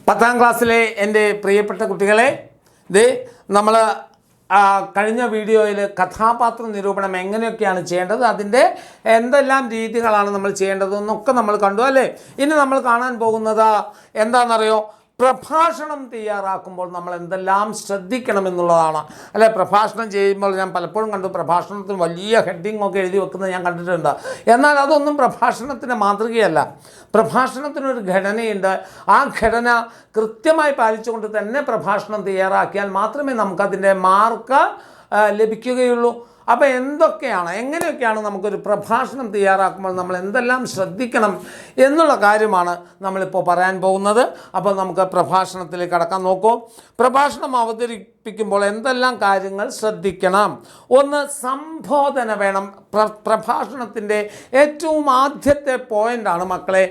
10ാം ക്ലാസ്സിലെ എൻ്റെ പ്രിയപ്പെട്ട കുട്ടികളെ, ഇത് നമ്മൾ കഴിഞ്ഞ വീഡിയോയിൽ കഥാപാത്ര നിരൂപണം എങ്ങനെയൊക്കെയാണ് ചെയ്യേണ്ടത്, അതിൻ്റെ എന്തെല്ലാം രീതികളാണ് നമ്മൾ ചെയ്യേണ്ടതെന്നൊക്കെ നമ്മൾ കണ്ടു അല്ലേ. ഇനി നമ്മൾ കാണാൻ പോകുന്നത് എന്താണെന്നറിയോ? പ്രഭാഷണം തയ്യാറാക്കുമ്പോൾ നമ്മൾ എന്തെല്ലാം ശ്രദ്ധിക്കണമെന്നുള്ളതാണ് അല്ലേ. പ്രഭാഷണം ചെയ്യുമ്പോൾ ഞാൻ പലപ്പോഴും കണ്ടു പ്രഭാഷണത്തിന് വലിയ ഹെഡിങ് ഒക്കെ എഴുതി വെക്കുന്നത് ഞാൻ കണ്ടിട്ടുണ്ട്. എന്നാൽ അതൊന്നും പ്രഭാഷണത്തിൻ്റെ മാതൃകയല്ല. പ്രഭാഷണത്തിനൊരു ഘടനയുണ്ട്. ആ ഘടന കൃത്യമായി പാലിച്ചുകൊണ്ട് തന്നെ പ്രഭാഷണം തയ്യാറാക്കിയാൽ മാത്രമേ നമുക്കതിൻ്റെ മാർക്ക് ലഭിക്കുകയുള്ളൂ. അപ്പോൾ എങ്ങനെയൊക്കെയാണ് നമുക്കൊരു പ്രഭാഷണം തയ്യാറാക്കുമ്പോൾ നമ്മൾ എന്തെല്ലാം ശ്രദ്ധിക്കണം എന്നുള്ള കാര്യമാണ് നമ്മളിപ്പോൾ പറയാൻ പോകുന്നത്. അപ്പോൾ നമുക്ക് പ്രഭാഷണത്തിലേക്ക് കടക്കാൻ നോക്കൂ. പ്രഭാഷണം അവതരിപ്പിക്കുമ്പോൾ എന്തെല്ലാം കാര്യങ്ങൾ ശ്രദ്ധിക്കണം? ഒന്ന്, സംബോധന വേണം. പ്രഭാഷണത്തിൻ്റെ ഏറ്റവും ആദ്യത്തെ പോയിൻ്റാണ് മക്കളെ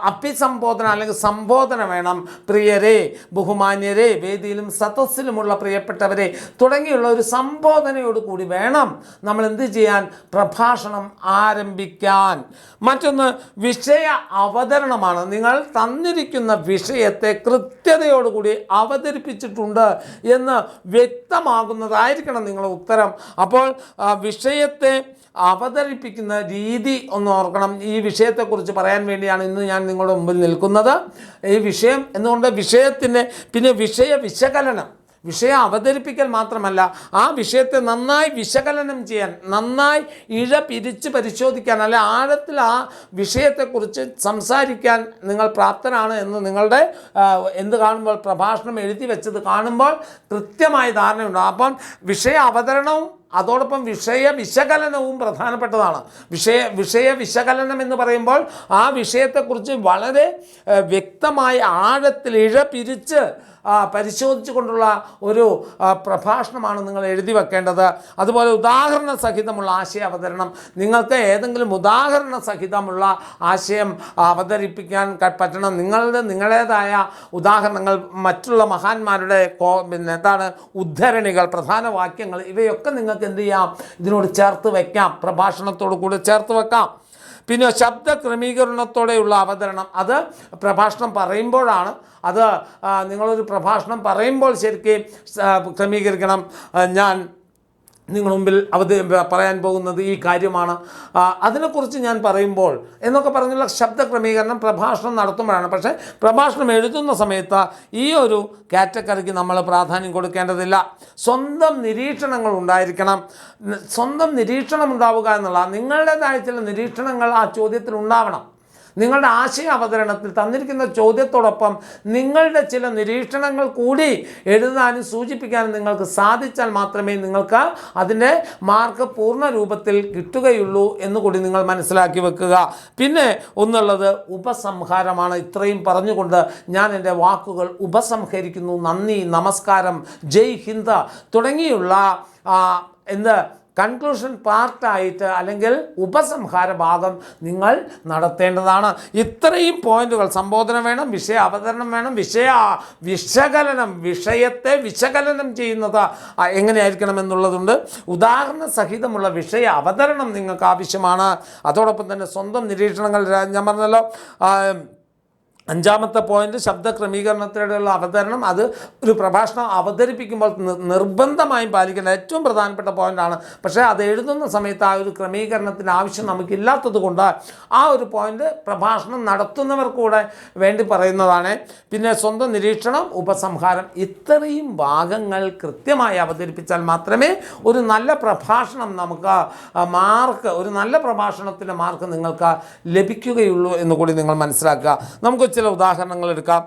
അഭിസംബോധന അല്ലെങ്കിൽ സംബോധന വേണം. പ്രിയരെ, ബഹുമാന്യരെ, വേദിയിലും സദസ്സിലുമുള്ള പ്രിയപ്പെട്ടവരെ തുടങ്ങിയുള്ള ഒരു സംബോധനയോട് കൂടി വേണം നമ്മൾ എന്ത് ചെയ്യാൻ? പ്രഭാഷണം ആരംഭിക്കാൻ. മറ്റൊന്ന്, വിഷയ അവതരണമാണ്. നിങ്ങൾ തന്നിരിക്കുന്ന വിഷയത്തെ കൃത്യതയോടുകൂടി അവതരിപ്പിച്ചിട്ടുണ്ട് എന്ന് വ്യക്തമാകുന്നതായിരിക്കണം നിങ്ങളുടെ ഉത്തരം. അപ്പോൾ വിഷയത്തെ അവതരിപ്പിക്കുന്ന രീതി ഒന്ന് ഓർക്കണം. ഈ വിഷയത്തെക്കുറിച്ച് പറയാൻ വേണ്ടിയാണ് ഇന്ന് ഞാൻ നിങ്ങളുടെ മുമ്പിൽ നിൽക്കുന്നത്. ഈ വിഷയം എന്നുകൊണ്ട് വിഷയത്തിന് പിന്നെ വിഷയ വിശകലനം, വിഷയം അവതരിപ്പിക്കൽ മാത്രമല്ല, ആ വിഷയത്തെ നന്നായി വിശകലനം ചെയ്യാൻ, നന്നായി പിരിച്ച് പരിശോധിക്കാൻ, അല്ലെ ആഴത്തിൽ ആ വിഷയത്തെക്കുറിച്ച് സംസാരിക്കാൻ നിങ്ങൾ പ്രാപ്തനാണ് എന്ന് നിങ്ങളുടെ എന്ത് കാണുമ്പോൾ, പ്രഭാഷണം എഴുതി വെച്ചത് കാണുമ്പോൾ കൃത്യമായ ധാരണയുണ്ട്. അപ്പം വിഷയ അവതരണവും അതോടൊപ്പം വിഷയ വിശകലനവും പ്രധാനപ്പെട്ടതാണ്. വിഷയ വിശകലനം എന്ന് പറയുമ്പോൾ ആ വിഷയത്തെക്കുറിച്ച് വളരെ വ്യക്തമായി ആഴത്തിൽ പിരിച്ച് പരിശോധിച്ചു കൊണ്ടുള്ള ഒരു പ്രഭാഷണമാണ് നിങ്ങൾ എഴുതി വെക്കേണ്ടത്. അതുപോലെ ഉദാഹരണ സഹിതമുള്ള ആശയ അവതരണം. നിങ്ങൾക്ക് ഏതെങ്കിലും ഉദാഹരണ സഹിതമുള്ള ആശയം അവതരിപ്പിക്കാൻ പറ്റണം. നിങ്ങളുടേതായ ഉദാഹരണങ്ങൾ, മറ്റുള്ള മഹാന്മാരുടെ ഉദ്ധരണികൾ, പ്രധാന വാക്യങ്ങൾ, ഇവയൊക്കെ നിങ്ങൾക്ക് എന്ത് ചെയ്യാം? ഇതിനോട് ചേർത്ത് വയ്ക്കാം, പ്രഭാഷണത്തോടു കൂടി ചേർത്ത് വെക്കാം. പിന്നെ ശബ്ദ ക്രമീകരണത്തോടെയുള്ള അവതരണം, അത് പ്രഭാഷണം പറയുമ്പോഴാണ്. അത് നിങ്ങളൊരു പ്രഭാഷണം പറയുമ്പോൾ ശരിക്കും ക്രമീകരിക്കണം. ഞാൻ നിങ്ങളുടെ മുമ്പിൽ പറയാൻ പോകുന്നത് ഈ കാര്യമാണ്, അതിനെക്കുറിച്ച് ഞാൻ പറയുമ്പോൾ എന്നൊക്കെ പറഞ്ഞുള്ള ശബ്ദ ക്രമീകരണം പ്രഭാഷണം നടത്തുമ്പോഴാണ്. പക്ഷേ പ്രഭാഷണം എഴുതുന്ന സമയത്ത് ഈ ഒരു കാറ്റഗറിക്ക് നമ്മൾ പ്രാധാന്യം കൊടുക്കേണ്ടതില്ല. സ്വന്തം നിരീക്ഷണങ്ങൾ ഉണ്ടായിരിക്കണം. സ്വന്തം നിരീക്ഷണം ഉണ്ടാവുക എന്നുള്ള നിങ്ങളുടേതായ ചില നിരീക്ഷണങ്ങൾ ആ ചോദ്യത്തിൽ ഉണ്ടാവണം. നിങ്ങളുടെ ആശയ അവതരണത്തിൽ തന്നിരിക്കുന്ന ചോദ്യത്തോടൊപ്പം നിങ്ങളുടെ ചില നിരീക്ഷണങ്ങൾ കൂടി എഴുതാനും സൂചിപ്പിക്കാനും നിങ്ങൾക്ക് സാധിച്ചാൽ മാത്രമേ നിങ്ങൾക്ക് അതിൻ്റെ മാർക്ക് പൂർണ്ണ രൂപത്തിൽ കിട്ടുകയുള്ളൂ എന്നുകൂടി നിങ്ങൾ മനസ്സിലാക്കി വെക്കുക. പിന്നെ ഒന്നുള്ളത് ഉപസംഹാരമാണ്. ഇത്രയും പറഞ്ഞുകൊണ്ട് ഞാൻ എൻ്റെ വാക്കുകൾ ഉപസംഹരിക്കുന്നു. നന്ദി, നമസ്കാരം, ജയ് ഹിന്ദ് തുടങ്ങിയുള്ള കൺക്ലൂഷൻ പാർട്ടായിട്ട് അല്ലെങ്കിൽ ഉപസംഹാര ഭാഗം നിങ്ങൾ നടത്തേണ്ടതാണ്. ഇത്രയും പോയിന്റുകൾ, സംബോധന വേണം, വിഷയ അവതരണം വേണം, വിഷയത്തെ വിശകലനം ചെയ്യുന്നത് എങ്ങനെയായിരിക്കണം എന്നുള്ളതുണ്ട്. ഉദാഹരണ സഹിതമുള്ള വിഷയ അവതരണം നിങ്ങൾക്ക് ആവശ്യമാണ്. അതോടൊപ്പം തന്നെ സ്വന്തം നിരീക്ഷണങ്ങൾ, ഞാൻ പറഞ്ഞല്ലോ 5ാമത്തെ പോയിന്റ് ശബ്ദ ക്രമീകരണത്തിലൂടെയുള്ള അവതരണം. അത് ഒരു പ്രഭാഷണം അവതരിപ്പിക്കുമ്പോൾ നിർബന്ധമായും പാലിക്കേണ്ട ഏറ്റവും പ്രധാനപ്പെട്ട പോയിൻ്റാണ്. പക്ഷേ അത് എഴുതുന്ന സമയത്ത് ആ ഒരു ക്രമീകരണത്തിൻ്റെ ആവശ്യം നമുക്കില്ലാത്തത് കൊണ്ട് ആ ഒരു പോയിൻ്റ് പ്രഭാഷണം നടത്തുന്നവർക്കൂടെ വേണ്ടി പറയുന്നതാണ്. പിന്നെ സ്വന്തം നിരീക്ഷണം, ഉപസംഹാരം, ഇത്രയും ഭാഗങ്ങൾ കൃത്യമായി അവതരിപ്പിച്ചാൽ മാത്രമേ ഒരു നല്ല പ്രഭാഷണം നമുക്ക് ഒരു നല്ല പ്രഭാഷണത്തിൻ്റെ മാർക്ക് നിങ്ങൾക്ക് ലഭിക്കുകയുള്ളൂ എന്നുകൂടി നിങ്ങൾ മനസ്സിലാക്കുക. നമുക്ക് ചില ഉദാഹരണങ്ങൾ എടുക്കാം.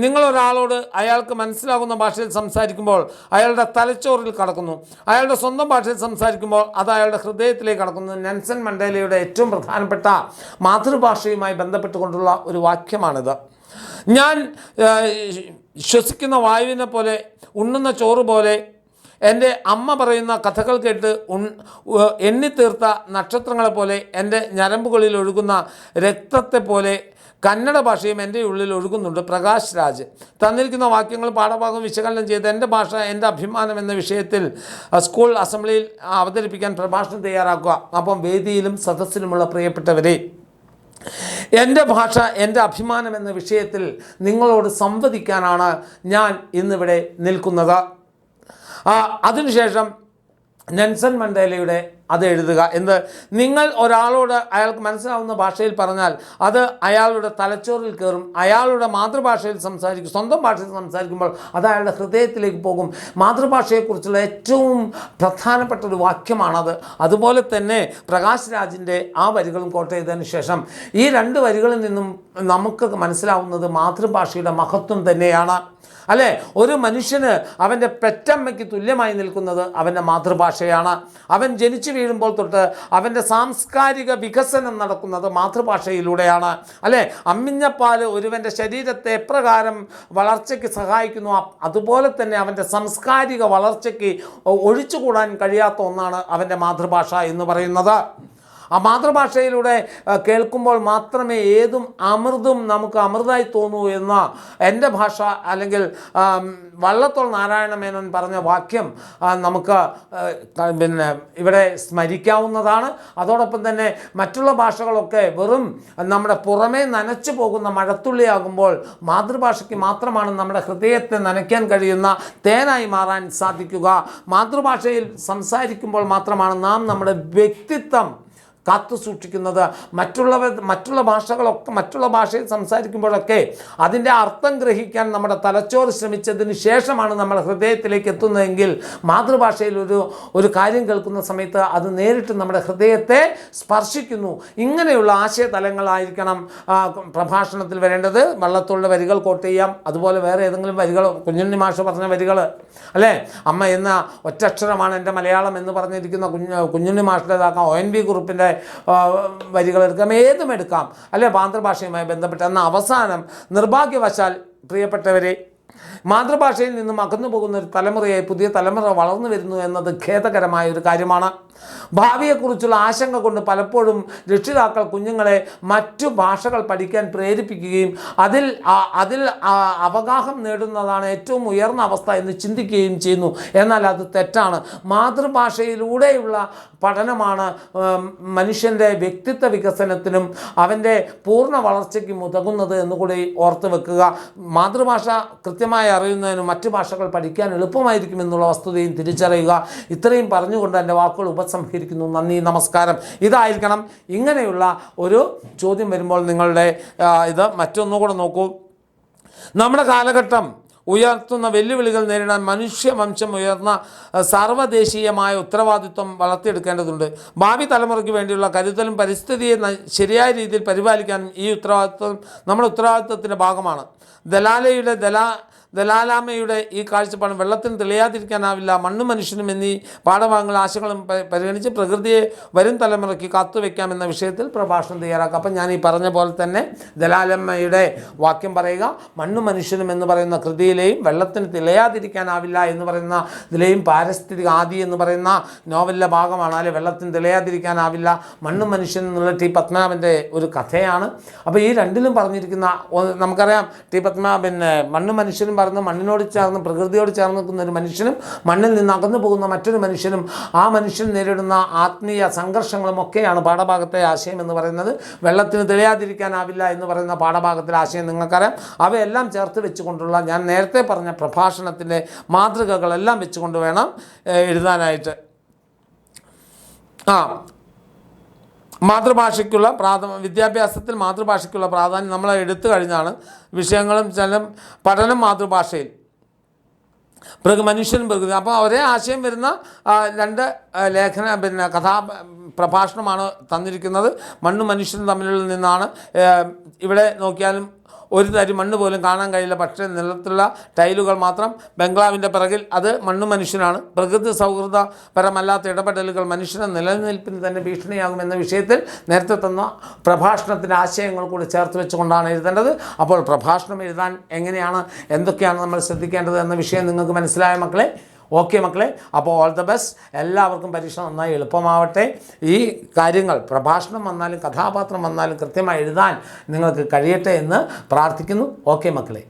നിങ്ങളൊരാളോട് അയാൾക്ക് മനസ്സിലാകുന്ന ഭാഷയിൽ സംസാരിക്കുമ്പോൾ അയാളുടെ തലച്ചോറിൽ കടക്കുന്നു. അയാളുടെ സ്വന്തം ഭാഷയിൽ സംസാരിക്കുമ്പോൾ അത് അയാളുടെ ഹൃദയത്തിലേക്ക് കടക്കുന്നു. നെൽസൺ മണ്ടേലയുടെ ഏറ്റവും പ്രധാനപ്പെട്ട മാതൃഭാഷയുമായി ബന്ധപ്പെട്ടുകൊണ്ടുള്ള ഒരു വാക്യമാണിത്. ഞാൻ ശ്വസിക്കുന്ന വായുവിനെ പോലെ, ഉണ്ണുന്ന ചോറ് പോലെ, എൻ്റെ അമ്മ പറയുന്ന കഥകൾ കേട്ട് എണ്ണിത്തീർത്ത നക്ഷത്രങ്ങളെപ്പോലെ, എൻ്റെ ഞരമ്പുകളിൽ ഒഴുകുന്ന രക്തത്തെ പോലെ കന്നഡ ഭാഷയും എൻ്റെ ഉള്ളിൽ ഒഴുകുന്നുണ്ട്. പ്രകാശ് രാജ്. തന്നിരിക്കുന്ന വാക്യങ്ങൾ പാഠഭാഗം വിശകലനം ചെയ്ത് എൻ്റെ ഭാഷ എൻ്റെ അഭിമാനം എന്ന വിഷയത്തിൽ സ്കൂൾ അസംബ്ലിയിൽ അവതരിപ്പിക്കാൻ പ്രഭാഷണം തയ്യാറാക്കുക. അപ്പം വേദിയിലും സദസ്സിലുമുള്ള പ്രിയപ്പെട്ടവരെ, എൻ്റെ ഭാഷ എൻ്റെ അഭിമാനം എന്ന വിഷയത്തിൽ നിങ്ങളോട് സംവദിക്കാനാണ് ഞാൻ ഇന്നിവിടെ നിൽക്കുന്നത്. അതിനുശേഷം നെൽസൺ മണ്ടേലയുടെ അത് എഴുതുക. നിങ്ങൾ ഒരാളോട് അയാൾക്ക് മനസ്സിലാവുന്ന ഭാഷയിൽ പറഞ്ഞാൽ അത് അയാളുടെ തലച്ചോറിൽ കയറും. അയാളുടെ മാതൃഭാഷയിൽ സംസാരിക്കും, സ്വന്തം ഭാഷയിൽ സംസാരിക്കുമ്പോൾ അത് അയാളുടെ ഹൃദയത്തിലേക്ക് പോകും. മാതൃഭാഷയെക്കുറിച്ചുള്ള ഏറ്റവും പ്രധാനപ്പെട്ട ഒരു വാക്യമാണത്. അതുപോലെ തന്നെ പ്രകാശ് രാജിൻ്റെ ആ വരികളും കോട്ട് ചെയ്തതിന് ശേഷം ഈ രണ്ട് വരികളിൽ നിന്നും നമുക്ക് മനസ്സിലാവുന്നത് മാതൃഭാഷയുടെ മഹത്വം തന്നെയാണ്. അല്ലേ? ഒരു മനുഷ്യന് അവൻ്റെ പെറ്റമ്മയ്ക്ക് തുല്യമായി നിൽക്കുന്നത് അവൻ്റെ മാതൃഭാഷയാണ്. അവൻ ജനിച്ചു വീഴുമ്പോൾ തൊട്ട് അവൻ്റെ സാംസ്കാരിക വികസനം നടക്കുന്നത് മാതൃഭാഷയിലൂടെയാണ്. അല്ലേ? അമ്മിഞ്ഞപ്പാൽ ഒരുവൻ്റെ ശരീരത്തെ എപ്രകാരം വളർച്ചയ്ക്ക് സഹായിക്കുന്നു, അതുപോലെ തന്നെ അവൻ്റെ സാംസ്കാരിക വളർച്ചയ്ക്ക് ഒഴിച്ചുകൂടാൻ കഴിയാത്ത ഒന്നാണ് അവൻ്റെ മാതൃഭാഷ എന്ന് പറയുന്നത്. ആ മാതൃഭാഷയിലൂടെ കേൾക്കുമ്പോൾ മാത്രമേ ഏതും അമൃതും നമുക്ക് അമൃതായി തോന്നൂ എന്ന എൻ്റെ ഭാഷ അല്ലെങ്കിൽ വള്ളത്തോൾ നാരായണ മേനോൻ പറഞ്ഞ വാക്യം നമുക്ക് ഇവിടെ സ്മരിക്കാവുന്നതാണ്. അതോടൊപ്പം തന്നെ മറ്റുള്ള ഭാഷകളൊക്കെ വെറും നമ്മുടെ പുറമേ നനച്ചു പോകുന്ന മഴത്തുള്ളിയാകുമ്പോൾ മാതൃഭാഷയ്ക്ക് മാത്രമാണ് നമ്മുടെ ഹൃദയത്തെ നനയ്ക്കാൻ കഴിയുന്ന തേനായി മാറാൻ സാധിക്കുക. മാതൃഭാഷയിൽ സംസാരിക്കുമ്പോൾ മാത്രമാണ് നാം നമ്മുടെ വ്യക്തിത്വം കാത്തു സൂക്ഷിക്കുന്നത്. മറ്റുള്ള ഭാഷയിൽ സംസാരിക്കുമ്പോഴൊക്കെ അതിൻ്റെ അർത്ഥം ഗ്രഹിക്കാൻ നമ്മുടെ തലച്ചോറ് ശ്രമിച്ചതിന് ശേഷമാണ് നമ്മൾ ഹൃദയത്തിലേക്ക് എത്തുന്നതെങ്കിൽ മാതൃഭാഷയിൽ ഒരു കാര്യം കേൾക്കുന്ന സമയത്ത് അത് നേരിട്ട് നമ്മുടെ ഹൃദയത്തെ സ്പർശിക്കുന്നു. ഇങ്ങനെയുള്ള ആശയതലങ്ങളായിരിക്കണം പ്രഭാഷണത്തിൽ വരേണ്ടത്. വള്ളത്തോളിൻ്റെ വരികൾ കോട്ട് ചെയ്യാം, അതുപോലെ വേറെ ഏതെങ്കിലും വരികൾ, കുഞ്ഞുണ്ണി മാഷ് പറഞ്ഞ വരികൾ, അല്ലേ? അമ്മ എന്ന ഒറ്റക്ഷരമാണ് എൻ്റെ മലയാളം എന്ന് പറഞ്ഞിരിക്കുന്ന കുഞ്ഞുണ്ണി മാഷിൻ്റെതാക്കാം, ONV കുറുപ്പിൻ്റെ വരികളെടുക്കാം, ഏതും എടുക്കാം, അല്ലെ? മാതൃഭാഷയുമായി ബന്ധപ്പെട്ട്. എന്നാൽ അവസാനം നിർഭാഗ്യവശാൽ പ്രിയപ്പെട്ടവരെ, മാതൃഭാഷയിൽ നിന്നും അകന്നു പോകുന്ന ഒരു തലമുറയായി പുതിയ തലമുറ വളർന്നു വരുന്നു എന്നത് ഖേദകരമായ ഒരു കാര്യമാണ്. ഭാവിയെക്കുറിച്ചുള്ള ആശങ്ക കൊണ്ട് പലപ്പോഴും രക്ഷിതാക്കൾ കുഞ്ഞുങ്ങളെ മറ്റു ഭാഷകൾ പഠിക്കാൻ പ്രേരിപ്പിക്കുകയും അതിൽ അവഗാഹം നേടുന്നതാണ് ഏറ്റവും ഉയർന്ന അവസ്ഥ എന്ന് ചിന്തിക്കുകയും ചെയ്യുന്നു. എന്നാൽ അത് തെറ്റാണ്. മാതൃഭാഷയിലൂടെയുള്ള പഠനമാണ് മനുഷ്യൻ്റെ വ്യക്തിത്വ വികസനത്തിനും അവൻ്റെ പൂർണ്ണ വളർച്ചയ്ക്കും ഉതകുന്നത് എന്നുകൂടി ഓർത്ത് വെക്കുക. മാതൃഭാഷ കൃത്യമായി അറിയുന്നതിനും മറ്റു ഭാഷകൾ പഠിക്കാൻ എളുപ്പമായിരിക്കുമെന്നുള്ള വസ്തുതയും തിരിച്ചറിയുക. ഇത്രയും പറഞ്ഞുകൊണ്ട് എൻ്റെ വാക്കുകൾ സംഹരിക്കുന്നു. നന്ദി, നമസ്കാരം. ഇതായിരിക്കണം. ഇങ്ങനെയുള്ള ഒരു ചോദ്യം വരുമ്പോൾ നിങ്ങളുടെ ഇത് മറ്റൊന്നുകൂടെ നോക്കൂ. നമ്മുടെ കാലഘട്ടം ഉയർത്തുന്ന വെല്ലുവിളികൾ നേരിടാൻ മനുഷ്യവംശം ഉയർന്ന സർവ്വദേശീയമായ ഉത്തരവാദിത്വം വളർത്തിയെടുക്കേണ്ടതുണ്ട്. ഭാവി തലമുറയ്ക്ക് വേണ്ടിയുള്ള കരുതലും പരിസ്ഥിതിയെ ശരിയായ രീതിയിൽ പരിപാലിക്കാനും ഈ ഉത്തരവാദിത്വം നമ്മുടെ ഉത്തരവാദിത്വത്തിൻ്റെ ഭാഗമാണ്. ദലാലാമയുടെ ഈ കാഴ്ചപ്പാട് വെള്ളത്തിന് തെളിയാതിരിക്കാനാവില്ല. മണ്ണും മനുഷ്യനും എന്നീ പാഠഭാഗങ്ങളും ആശയങ്ങളും പരിഗണിച്ച് പ്രകൃതിയെ വരും തലമുറയ്ക്ക് കാത്തുവെക്കാമെന്ന വിഷയത്തിൽ പ്രഭാഷണം തയ്യാറാക്കുക. അപ്പം ഞാൻ ഈ പറഞ്ഞ പോലെ തന്നെ ദലാലമ്മയുടെ വാക്യം പറയുക. മണ്ണും മനുഷ്യനും എന്ന് പറയുന്ന കൃതിയിലെയും വെള്ളത്തിന് തെളിയാതിരിക്കാനാവില്ല എന്ന് പറയുന്ന ഇതിലെയും പാരിസ്ഥിതിക ആദി എന്ന് പറയുന്ന നോവലിലെ ഭാഗമാണ്. അല്ലെ, വെള്ളത്തിന് തെളിയാതിരിക്കാനാവില്ല, മണ്ണും മനുഷ്യനും എന്നുള്ള ടി പത്മനാഭൻ്റെ ഒരു കഥയാണ്. അപ്പോൾ ഈ രണ്ടിലും പറഞ്ഞിരിക്കുന്ന നമുക്കറിയാം, ടി പത്മനാഭൻ മണ്ണും മനുഷ്യനും പറഞ്ഞ് മണ്ണിനോട് ചേർന്ന് പ്രകൃതിയോട് ചേർന്ന് നിൽക്കുന്ന ഒരു മനുഷ്യനും മണ്ണിൽ നിന്ന് അകന്നു പോകുന്ന മറ്റൊരു മനുഷ്യനും ആ മനുഷ്യൻ നേരിടുന്ന ആത്മീയ സംഘർഷങ്ങളും ഒക്കെയാണ് പാഠഭാഗത്തെ ആശയം എന്ന് പറയുന്നത്. വെള്ളത്തിന് തെളിയാതിരിക്കാനാവില്ല എന്ന് പറയുന്ന പാഠഭാഗത്തിലെ ആശയം നിങ്ങൾക്കറിയാം. അവയെല്ലാം ചേർത്ത് വെച്ചുകൊണ്ടുള്ള ഞാൻ നേരത്തെ പറഞ്ഞ പ്രഭാഷണത്തിൻ്റെ മാതൃകകളെല്ലാം വെച്ചുകൊണ്ട് വേണം എഴുതാനായിട്ട്. മാതൃഭാഷയ്ക്കുള്ള വിദ്യാഭ്യാസത്തിൽ മാതൃഭാഷയ്ക്കുള്ള പ്രാധാന്യം നമ്മൾ എടുത്തു കഴിഞ്ഞാണ്. വിഷയങ്ങളും ചില പഠനം മാതൃഭാഷയിൽ മനുഷ്യനും പ്രകൃതി. അപ്പോൾ ഒരേ ആശയം വരുന്ന രണ്ട് പ്രഭാഷണമാണ് തന്നിരിക്കുന്നത്. മണ്ണും മനുഷ്യനും തമ്മിലുള്ള നിന്നാണ്. ഇവിടെ നോക്കിയാലും ഒരു തരി മണ്ണ് പോലും കാണാൻ കഴിയില്ല, പക്ഷേ നിലത്തുള്ള ടൈലുകൾ മാത്രം. ബംഗ്ലാവിൻ്റെ പിറകിൽ അത് മണ്ണും മനുഷ്യനാണ്. പ്രകൃതി സൗഹൃദപരമല്ലാത്ത ഇടപെടലുകൾ മനുഷ്യൻ്റെ നിലനിൽപ്പിന് തന്നെ ഭീഷണിയാകുമെന്ന വിഷയത്തിൽ നേരത്തെ തന്ന പ്രഭാഷണത്തിൻ്റെ ആശയങ്ങൾ കൂടി ചേർത്ത് വെച്ചുകൊണ്ടാണ് എഴുതേണ്ടത്. അപ്പോൾ പ്രഭാഷണം എഴുതാൻ എങ്ങനെയാണ്, എന്തൊക്കെയാണ് നമ്മൾ ശ്രദ്ധിക്കേണ്ടത് എന്ന വിഷയം നിങ്ങൾക്ക് മനസ്സിലായ മക്കളെ? ഓക്കെ മക്കളെ, അപ്പോൾ ഓൾ ദ ബെസ്റ്റ്. എല്ലാവർക്കും പരീക്ഷ നന്നായി എളുപ്പമാവട്ടെ. ഈ കാര്യങ്ങൾ പ്രഭാഷണം വന്നാലും കഥാപാത്രം വന്നാലും കൃത്യമായി എഴുതാൻ നിങ്ങൾക്ക് കഴിയട്ടെ എന്ന് പ്രാർത്ഥിക്കുന്നു. ഓക്കെ മക്കളെ.